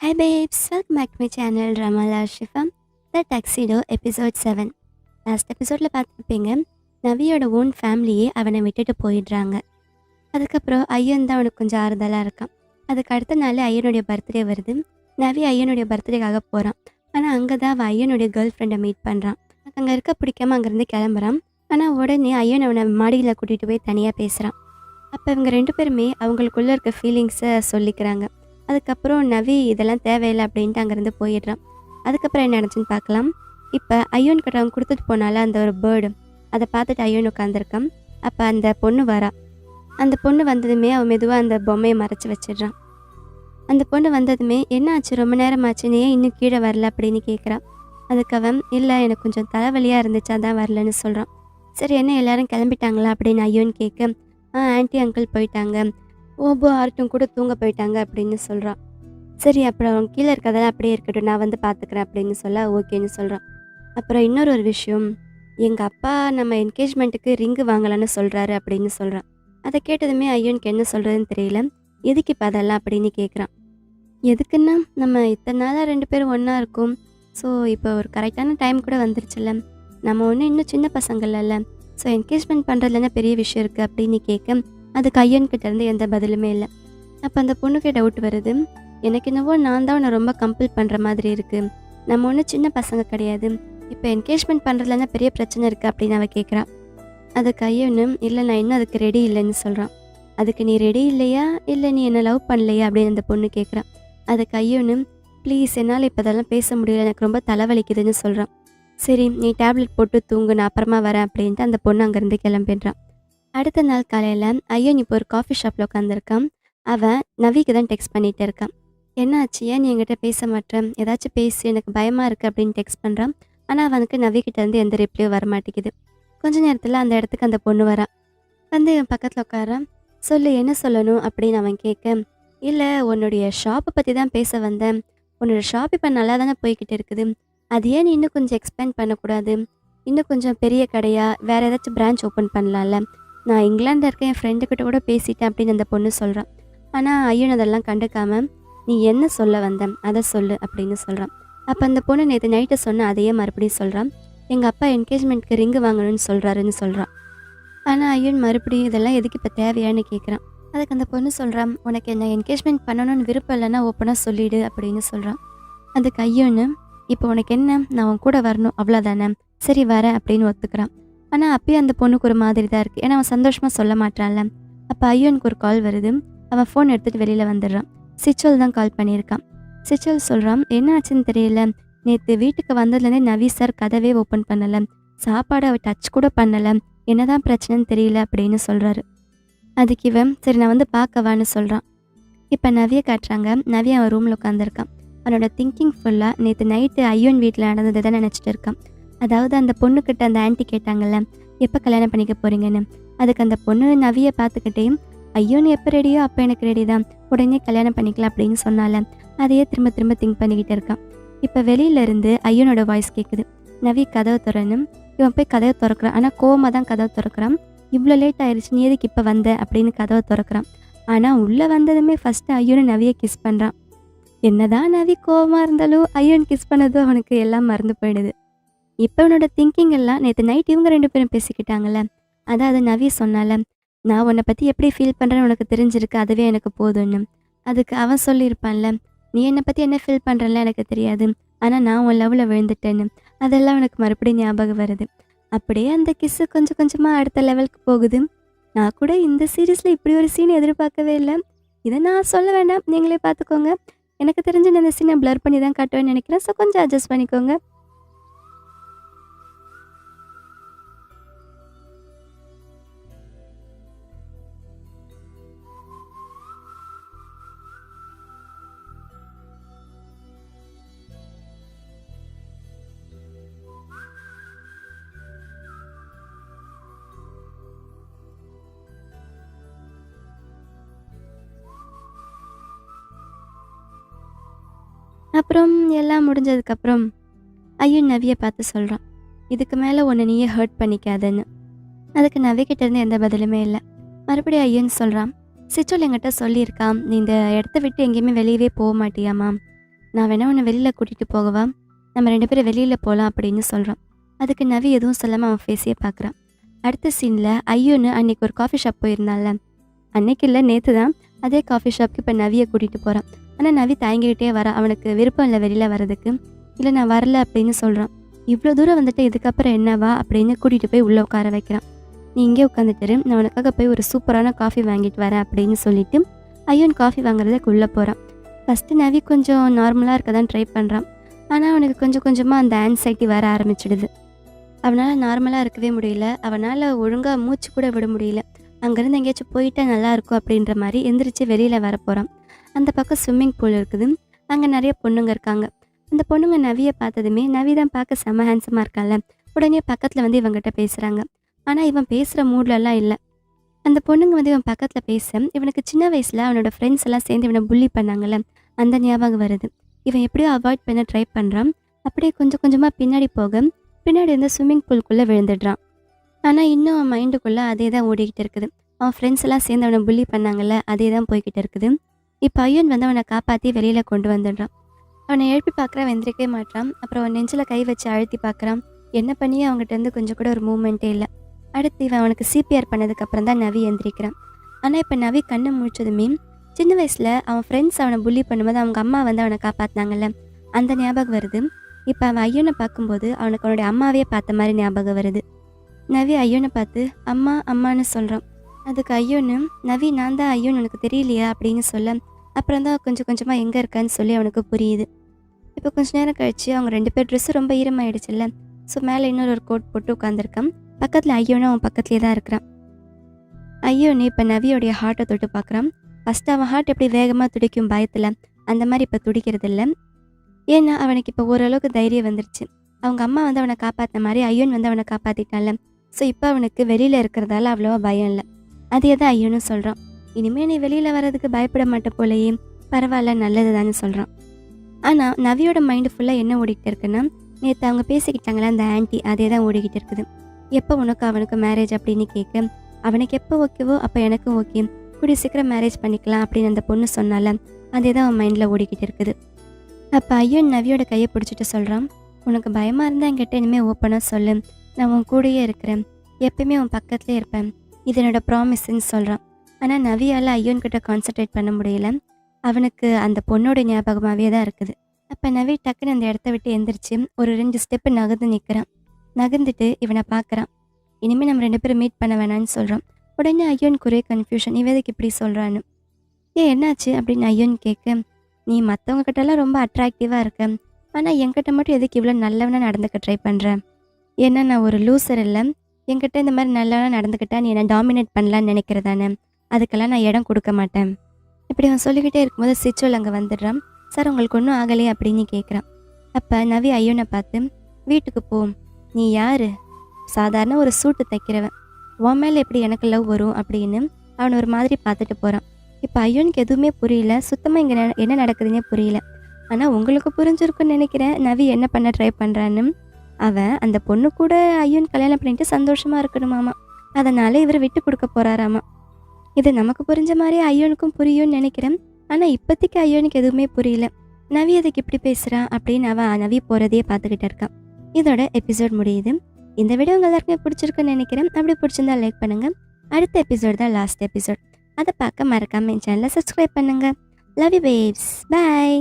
Hi babes, welcome back to my channel Ramala Shifam, The Tuxedo episode 7. Last எபிசோடில் பார்த்துருப்பீங்க, நவியோட own ஃபேமிலியே அவனை விட்டுட்டு போயிடுறாங்க. அதுக்கப்புறம் ஐயன் தான் அவனுக்கு கொஞ்சம் ஆறுதலாக இருக்கான். அதுக்கு அடுத்த நாள் ஐயனுடைய பர்த்டே வருது. நவி ஐயனுடைய பர்த்டேக்காக போகிறான். ஆனால் அங்கே தான் அவன் ஐயனுடைய கேர்ள் ஃப்ரெண்டை மீட் பண்ணுறான். அங்கே இருக்க பிடிக்காம அங்கேருந்து கிளம்புறான். ஆனால் உடனே ஐயன் அவனை மாடியில் கூட்டிகிட்டு போய் தனியாக பேசுகிறான். அப்போ இவங்க ரெண்டு பேருமே அவங்களுக்குள்ளே இருக்க ஃபீலிங்ஸை சொல்லிக்கிறாங்க. அதுக்கப்புறம் நவி இதெல்லாம் தேவையில்லை அப்படின்ட்டு அங்கேருந்து போயிடுறான். அதுக்கப்புறம் என்ன நடந்துச்சுன்னு பார்க்கலாம். இப்போ ஐயன் கிட்ட அவன் கொடுத்துட்டு போனால அந்த ஒரு பேர்டு, அதை பார்த்துட்டு ஐயன் உட்காந்துருக்கான். அப்போ அந்த பொண்ணு வரா. அந்த பொண்ணு வந்ததுமே அவன் மெதுவாக அந்த பொம்மையை மறைச்சி வச்சிடுறான். அந்த பொண்ணு வந்ததுமே என்ன ஆச்சு, ரொம்ப நேரம் ஆச்சு, நீ ஏன் இன்னும் கீழே வரல அப்படின்னு கேட்குறான். அதுக்கு அவன் இல்லை, எனக்கு கொஞ்சம் தலைவலியாக இருந்துச்சு அதான் வரலன்னு சொல்கிறான். சரி, என்ன எல்லாரும் கிளம்பிட்டாங்களா அப்படின்னு ஐயோன்னு கேட்க, ஆன்ட்டி அங்கிள் போயிட்டாங்க, ஓபோ ஆர்ட்டும் கூட தூங்க போயிட்டாங்க அப்படின்னு சொல்கிறான். சரி, அப்புறம் அவன் கீழே இருக்கதெல்லாம் அப்படியே இருக்கட்டும், நான் வந்து பார்த்துக்கிறேன் அப்படின்னு சொல்ல ஓகேன்னு சொல்கிறான். அப்புறம் இன்னொரு ஒரு விஷயம், எங்கள் அப்பா நம்ம என்கேஜ்மெண்ட்டுக்கு ரிங்கு வாங்கலான்னு சொல்கிறாரு அப்படின்னு சொல்கிறான். அதை கேட்டதுமே ஐயனுக்கு என்ன சொல்கிறதுன்னு தெரியல. எதுக்கு இப்போ அதெல்லாம் அப்படின்னு கேட்குறான். எதுக்குன்னா, நம்ம இத்தனை நாளாக ரெண்டு பேரும் ஒன்றா இருக்கோம். ஸோ இப்போ ஒரு கரெக்டான டைம் கூட வந்துருச்சுல்ல, நம்ம ஒன்றும் இன்னும் சின்ன பசங்கள்ல, ஸோ என்கேஜ்மெண்ட் பண்ணுறதுல என்ன பெரிய விஷயம் இருக்குது அப்படின்னு கேட்க, அதுக்கு ஐயன்கிட்டேருந்து எந்த பதிலுமே இல்லை. அப்போ அந்த பொண்ணுக்கு டவுட் வருது. எனக்கு என்னவோ நான் தான் உன்னை ரொம்ப கம்பல் பண்ணுற மாதிரி இருக்குது, நம்ம ஒன்றும் சின்ன பசங்க கிடையாது, இப்போ என்கேஜ்மெண்ட் பண்ணுறதுல பெரிய பிரச்சனை இருக்குது அப்படின்னு அவள் கேட்குறான். அதுக்கு ஐயனும் இல்லை, நான் இன்னும் அதுக்கு ரெடி இல்லைன்னு சொல்கிறான். அதுக்கு நீ ரெடி இல்லையா, இல்லை நீ என்னை லவ் பண்ணலையா அப்படின்னு அந்த பொண்ணு கேட்குறான். அதுக்கு ஐயனும் ப்ளீஸ் என்னால் இப்போ அதெல்லாம் பேச முடியல, எனக்கு ரொம்ப தலைவலிக்குதுன்னு சொல்கிறான். சரி, நீ டேப்லெட் போட்டு தூங்கு, நான் அப்புறமா வரேன் அப்படின்ட்டு அந்த பொண்ணு அங்கேருந்து கிளம்பிடுறான். அடுத்த நாள் காலையில் ஐயன் இப்போ ஒரு காஃபி ஷாப்பில் உட்காந்துருக்கான். அவன் நவிக்கு தான் டெக்ஸ்ட் பண்ணிகிட்டு இருக்கான். என்ன ஆச்சு, ஏன் நீ என்கிட்ட பேச மாட்டேன், ஏதாச்சும் பேசு, எனக்கு பயமாக இருக்குது அப்படின்னு டெக்ஸ்ட் பண்ணுறான். ஆனால் அவனுக்கு நவிக்கிட்டேருந்து எந்த ரிப்ளையும் வரமாட்டேங்குது. கொஞ்ச நேரத்தில் அந்த இடத்துக்கு அந்த பொண்ணு வரான். வந்து என் பக்கத்தில் உட்காரான். சொல்லு, என்ன சொல்லணும் அப்படின்னு அவன் கேட்க, இல்லை உன்னுடைய ஷாப்பை பற்றி தான் பேச வந்தேன், உன்னோட ஷாப் இப்போ நல்லா தானே போய்கிட்டு இருக்குது, அது ஏன் நீ இன்னும் கொஞ்சம் எக்ஸ்பேண்ட் பண்ணக்கூடாது, இன்னும் கொஞ்சம் பெரிய கடையாக வேறு ஏதாச்சும் பிரான்ச் ஓப்பன் பண்ணலாம்ல, நான் இங்கிலாண்டில் இருக்க என் ஃப்ரெண்டுக்கிட்ட கூட பேசிட்டேன் அப்படின்னு அந்த பொண்ணு சொல்கிறான். ஆனால் ஐயன் அதெல்லாம் கண்டுக்காமல், நீ என்ன சொல்ல வந்தேன் அதை சொல்லு அப்படின்னு சொல்கிறான். அப்போ அந்த பொண்ணு நேற்று நைட்டு சொன்ன அதையே மறுபடியும் சொல்கிறான். எங்கள் அப்பா என்கேஜ்மெண்ட்க்கு ரிங்கு வாங்கணும்னு சொல்கிறாருன்னு சொல்கிறான். ஆனால் ஐயன் மறுபடியும் இதெல்லாம் எதுக்கு இப்போ தேவையான்னு கேட்குறான். அதுக்கு அந்த பொண்ணு சொல்கிறான், உனக்கு என்ன என்கேஜ்மெண்ட் பண்ணணும்னு விருப்பம் இல்லைன்னா ஓப்பனாக சொல்லிவிடு அப்படின்னு சொல்கிறான். அதுக்கு ஐயன்னு, இப்போ உனக்கு என்ன, நான் உன் கூட வரணும் அவ்வளோதானே, சரி வரேன் அப்படின்னு ஒத்துக்கிறான். ஆனால் அப்பயும் அந்த பொண்ணுக்கு ஒரு மாதிரி தான் இருக்குது, ஏன்னா அவன் சந்தோஷமாக சொல்ல மாட்டான்ல. அப்போ ஐயனுக்கு ஒரு கால் வருது. அவன் ஃபோன் எடுத்துகிட்டு வெளியில் வந்துடுறான். சிச்சல் தான் கால் பண்ணியிருக்கான். சிச்சல் சொல்கிறான், என்ன ஆச்சுன்னு தெரியல, நேற்று வீட்டுக்கு வந்ததுலேருந்தே நவி சார் கதவே ஓப்பன் பண்ணலை, சாப்பாடு அவள் டச் கூட பண்ணலை, என்னதான் பிரச்சனைன்னு தெரியல அப்படின்னு சொல்கிறாரு. அதுக்கு இவன் சரி நான் வந்து பார்க்கவான்னு சொல்கிறான். இப்போ நவியை காட்டுறாங்க. நவி அவன் ரூமில் உட்காந்துருக்கான். அவனோட திங்கிங் ஃபுல்லாக நேற்று நைட்டு ஐயன் வீட்டில் நடந்ததை தான் நினச்சிட்டு இருக்கான். அதாவது அந்த பொண்ணுக்கிட்ட அந்த ஆன்ட்டி கேட்டாங்கல்ல, எப்போ கல்யாணம் பண்ணிக்க போகிறீங்கன்னு. அதுக்கு அந்த பொண்ணு நவியை பார்த்துக்கிட்டே, ஐயோன் எப்போ ரெடியோ அப்போ எனக்கு ரெடி தான், உடனே கல்யாணம் பண்ணிக்கலாம் அப்படின்னு சொன்னால, அதையே திரும்ப திரும்ப திங்க் பண்ணிக்கிட்டு இருக்கான். இப்போ வெளியிலேருந்து ஐயனோட வாய்ஸ் கேட்குது. நவி கதவை திறனும். இவன் போய் கதவை திறக்கிறான். ஆனால் கோவமாக தான் கதவை திறக்கிறான். இவ்வளோ லேட் ஆயிடுச்சு, நீ எதுக்கு இப்போ வந்த அப்படின்னு கதவை திறக்கிறான். ஆனால் உள்ளே வந்ததுமே ஃபஸ்ட்டு ஐயனும் நவியை கிஸ் பண்ணுறான். என்னதான் நவி கோவமாக இருந்தாலும் ஐயன் கிஸ் பண்ணதும் அவனுக்கு எல்லாம் மறந்து போயிடுது. இப்போ அவனோட திங்கிங் எல்லாம் நேற்று நைட் இவங்க ரெண்டு பேரும் பேசிக்கிட்டாங்கல்ல, அதாவது நவி சொன்னால, நான் உன்னை பற்றி எப்படி ஃபீல் பண்ணுறேன்னு உனக்கு தெரிஞ்சிருக்கு, அதுவே எனக்கு போதும்னு. அதுக்கு அவன் சொல்லியிருப்பான்ல, நீ என்னை பற்றி என்ன ஃபீல் பண்ணுறல எனக்கு தெரியாது, ஆனால் நான் உன் லவ்வில் விழுந்துட்டேன்னு. அதெல்லாம் உனக்கு மறுபடியும் ஞாபகம் வருது. அப்படியே அந்த கிஸ்ஸு கொஞ்சம் கொஞ்சமாக அடுத்த லெவலுக்கு போகுது. நான் கூட இந்த சீரீஸில் இப்படி ஒரு சீன் எதிர்பார்க்கவே இல்லை. இதை நான் சொல்ல வேண்டாம், நீங்களே பார்த்துக்கோங்க. எனக்கு தெரிஞ்சு நான் இந்த சீனை ப்ளர் பண்ணி தான் காட்டுவேன்னு நினைக்கிறேன். ஸோ கொஞ்சம் அட்ஜஸ்ட் பண்ணிக்கோங்க. அப்புறம் எல்லாம் முடிஞ்சதுக்கப்புறம் ஐயன் நவியை பார்த்து சொல்கிறான், இதுக்கு மேலே உன்னை நீயே ஹர்ட் பண்ணிக்காதன்னு. அதுக்கு நவிக்கிட்டேருந்து எந்த பதிலுமே இல்லை. மறுபடியும் ஐயன் சொல்கிறான், சிச்சோல் என்கிட்ட சொல்லியிருக்கான், நீ இந்த இடத்த விட்டு எங்கேயுமே வெளியவே போக மாட்டியாமா, நான் வேணா உன்னை வெளியில் கூட்டிகிட்டு போகவா, நம்ம 2 பேரும் வெளியில் போகலாம் அப்படின்னு சொல்கிறான். அதுக்கு நவி எதுவும் சொல்லாமல் அவன் ஃபேஸையே பார்க்குறான். அடுத்த சீனில் ஐயோன்னு அன்னைக்கு ஒரு காஃபி ஷாப் போயிருந்தான்ல, அன்னைக்கு இல்லை நேற்று தான் அதே காஃபி ஷாப்க்கு இப்போ நவியை கூட்டிகிட்டு போகிறான். ஆனால் நவி தயங்கிக்கிட்டே வரான். அவனுக்கு விருப்பம் இல்லை வெளியில் வர்றதுக்கு. இல்லை நான் வரல அப்படின்னு சொல்கிறான். இவ்வளோ தூரம் வந்துட்டு இதுக்கப்புறம் என்னவா அப்படின்னு கூட்டிகிட்டு போய் உள்ளே உட்கார வைக்கிறான். நீ இங்கே உட்காந்துட்டு நான் உனக்காக போய் ஒரு சூப்பரான காஃபி வாங்கிட்டு வரேன் அப்படின்னு சொல்லிட்டு ஐயோன் காஃபி வாங்குறதுக்கு உள்ளே போகிறான். ஃபஸ்ட்டு நவி கொஞ்சம் நார்மலாக இருக்க தான் ட்ரை பண்ணுறான். ஆனால் அவனுக்கு கொஞ்சம் கொஞ்சமாக அந்த ஆன்சைட்டி வர ஆரம்பிச்சிடுது. அவனால் நார்மலாக இருக்கவே முடியல. அவனால் ஒழுங்காக மூச்சு கூட விட முடியல. அங்கேருந்து எங்கேயாச்சும் போயிட்டா நல்லாயிருக்கும் அப்படின்ற மாதிரி எந்திரிச்சு வெளியில் வர போகிறான். அந்த பக்கம் ஸ்விம்மிங் பூல் இருக்குது. அங்கே நிறைய பொண்ணுங்க இருக்காங்க. அந்த பொண்ணுங்க நவியை பார்த்ததுமே, நவி தான் பார்க்க செம்ம ஹேண்ட்ஸமாக இருக்கான்ல, உடனே பக்கத்தில் வந்து இவங்கிட்ட பேசுகிறாங்க. ஆனால் இவன் பேசுகிற மூட்லலாம் இல்லை. அந்த பொண்ணுங்க வந்து இவன் பக்கத்தில் பேச, இவனுக்கு சின்ன வயசில் அவனோட ஃப்ரெண்ட்ஸ் எல்லாம் சேர்ந்து இவனை புள்ளி பண்ணாங்கல்ல, அந்த ஞாபகம் வருது. இவன் எப்படியோ அவாய்ட் பண்ண ட்ரை பண்ணுறான். அப்படியே கொஞ்சம் கொஞ்சமாக பின்னாடி போக, பின்னாடி இருந்த ஸ்விம்மிங் பூல்குள்ளே விழுந்துடுறான். ஆனால் இன்னும் அவன் மைண்டுக்குள்ளே அதே தான் ஓடிக்கிட்டு இருக்குது. அவன் ஃப்ரெண்ட்ஸ் எல்லாம் சேர்ந்து அவனை புள்ளி பண்ணாங்கல்ல, அதே தான் போய்கிட்டு இருக்குது. இப்போ ஐயன் வந்து அவனை காப்பாற்றி வெளியில் கொண்டு வந்துடுறான். அவனை எழுப்பி பார்க்குறான், வெந்திரிக்கவே மாட்டான். அப்புறம் அவன் நெஞ்சில் கை வச்சு அழுத்தி பார்க்குறான். என்ன பண்ணியே அவங்ககிட்ட இருந்து கொஞ்சம் கூட ஒரு மூமெண்ட்டே இல்லை. அடுத்து இவன் அவனுக்கு சிபிஆர் பண்ணதுக்கப்புறம் தான் நவி எந்திரிக்கிறான். ஆனால் இப்போ நவி கண்ணை முழிச்சதுமே, சின்ன வயசில் அவன் ஃப்ரெண்ட்ஸ் அவனை புள்ளி பண்ணும்போது அவங்க அம்மா வந்து அவனை காப்பாற்றினாங்கல்ல, அந்த ஞாபகம் வருது. இப்போ அவன் ஐயனை பார்க்கும்போது அவனுக்கு அவனுடைய அம்மாவே பார்த்த மாதிரி ஞாபகம் வருது. நவி ஐயனை பார்த்து அம்மா அம்மான்னு சொல்கிறான். அதுக்கு ஐயோன்னு, நவி நான் தான் ஐயோன்னு உனக்கு தெரியலையா அப்படின்னு சொல்ல, அப்புறம் தான் கொஞ்சம் கொஞ்சமாக எங்கே இருக்கான்னு சொல்லி அவனுக்கு புரியுது. இப்போ கொஞ்சம் நேரம் கழிச்சு அவங்க 2 பேர் ட்ரெஸ்ஸு ரொம்ப ஈரமாயிடுச்சுல்ல, ஸோ மேலே இன்னொரு கோட் போட்டு உட்காந்துருக்கான். பக்கத்தில் ஐயோனும் அவன் பக்கத்துலேயே தான் இருக்கிறான். ஐயோன்னு இப்போ நவியோடைய ஹார்ட்டை தொட்டு பார்க்குறான். ஃபஸ்ட்டு அவன் ஹார்ட் எப்படி வேகமாக துடிக்கும் பயத்தில், அந்த மாதிரி இப்போ துடிக்கிறது இல்லை. ஏன்னா அவனுக்கு இப்போ ஓரளவுக்கு தைரியம் வந்துருச்சு. அவங்க அம்மா வந்து அவனை காப்பாற்றின மாதிரி ஐயோன் வந்து அவனை காப்பாற்றிட்டான்ல, ஸோ இப்போ அவனுக்கு வெளியில் இருக்கிறதால அவ்வளோவா பயம் இல்லை. அதே தான் ஐயோன்னு சொல்கிறான். இனிமேல் நீ வெளியில் வர்றதுக்கு பயப்பட மாட்ட போலையே, பரவாயில்ல நல்லது தானே சொல்கிறான். ஆனால் நவியோட மைண்டு ஃபுல்லாக என்ன ஓடிக்கிட்டு இருக்குன்னா, நேற்று அவங்க பேசிக்கிட்டாங்களே அந்த ஆன்ட்டி, அதே தான் ஓடிக்கிட்டு இருக்குது. எப்போ உனக்கு அவனுக்கு மேரேஜ் அப்படின்னு கேட்க, அவனுக்கு எப்போ ஓகேவோ அப்போ எனக்கும் ஓகே, கூடிய சீக்கிரம் மேரேஜ் பண்ணிக்கலாம் அப்படின்னு அந்த பொண்ணு சொன்னால, அதே தான் அவன் மைண்டில் ஓடிக்கிட்டு இருக்குது. அப்போ ஐயோன் நவியோட கையை பிடிச்சிட்டு சொல்கிறான், உனக்கு பயமாக இருந்தால் என்கிட்ட இனிமேல் ஓப்பனாக சொல்லு, நான் உன் கூடயே இருக்கிறேன், எப்பயுமே உன் பக்கத்துலேயே இருப்பேன், இது என்னோட ப்ராமிஸ்ன்னு சொல்கிறான். ஆனால் நவியால் ஐயோன்கிட்ட கான்சன்ட்ரேட் பண்ண முடியல. அவனுக்கு அந்த பொண்ணோட ஞாபகமாகவே தான் இருக்குது. அப்போ நவி டக்குன்னு அந்த இடத்த விட்டு எந்திரிச்சு ஒரு 2 ஸ்டெப்பு நகர்ந்து நிற்கிறான். நகர்ந்துட்டு இவனை பார்க்குறான். இனிமேல் நம்ம 2 பேரும் மீட் பண்ண வேணான்னு சொல்கிறான். உடனே ஐயோனுக்கு ஒரே கன்ஃபியூஷன், இவனுக்கு இப்படி சொல்கிறான்னு. என்னாச்சு அப்படின்னு ஐயோன் கேட்க, நீ மற்றவங்க கிட்டலாம் ரொம்ப அட்ராக்டிவாக இருக்க, ஆனால் என்கிட்ட மட்டும் எதுக்கு இவ்வளோ நல்லவனாக நடந்துக்க ட்ரை பண்ணுறேன்? ஏன்னா நான் ஒரு லூசர் இல்லை, என்கிட்ட இந்த மாதிரி நல்லவனாக நடந்துக்கிட்டா நீ என்னை டாமினேட் பண்ணலான்னு நினைக்கிறதானே, அதுக்கெல்லாம் நான் இடம் கொடுக்க மாட்டேன். இப்படி அவன் சொல்லிக்கிட்டே இருக்கும்போது சிச்சுவல் அங்கே வந்துடுறான். சார் உங்களுக்கு ஒன்றும் ஆகலையே அப்படின்னு கேட்குறான். அப்போ நவி ஐயோனை பார்த்து, வீட்டுக்கு போ, நீ யார், சாதாரண ஒரு சூட்டு தைக்கிறவன், உன் மேலே எப்படி எனக்கு லவ் வரும் அப்படின்னு அவனை ஒரு மாதிரி பார்த்துட்டு போகிறான். இப்போ ஐயோனுக்கு எதுவுமே புரியல, சுத்தமாக இங்கே என்ன நடக்குதுன்னே புரியல. ஆனால் உங்களுக்கு புரிஞ்சிருக்குன்னு நினைக்கிறேன் நவி என்ன பண்ண ட்ரை பண்ணுறான்னு. அவன் அந்த பொண்ணு கூட ஐயோன் கல்யாணம் பண்ணிட்டு சந்தோஷமாக இருக்கணுமாமா, அதனால் இவர் விட்டு கொடுக்க போகிறாராமா. இது நமக்கு புரிஞ்ச மாதிரியே ஐயோனுக்கும் புரியும்னு நினைக்கிறேன். ஆனால் இப்போதைக்கு ஐயோனுக்கு எதுவுமே புரியல. நவி அதுக்கு இப்படி பேசுகிறான் அப்படின்னு அவன் நவி போகிறதையே பார்த்துக்கிட்டு இருக்கான். இதோட எபிசோட் முடியுது. இந்த வீடியோ உங்கள் எல்லாருக்குமே பிடிச்சிருக்குன்னு நினைக்கிறேன். அப்படி பிடிச்சிருந்தா லைக் பண்ணுங்கள். அடுத்த எபிசோட் தான் லாஸ்ட் எபிசோட், அதை பார்க்க மறக்காமல் என் சேனலை சப்ஸ்கிரைப் பண்ணுங்கள். Love you babes, bye.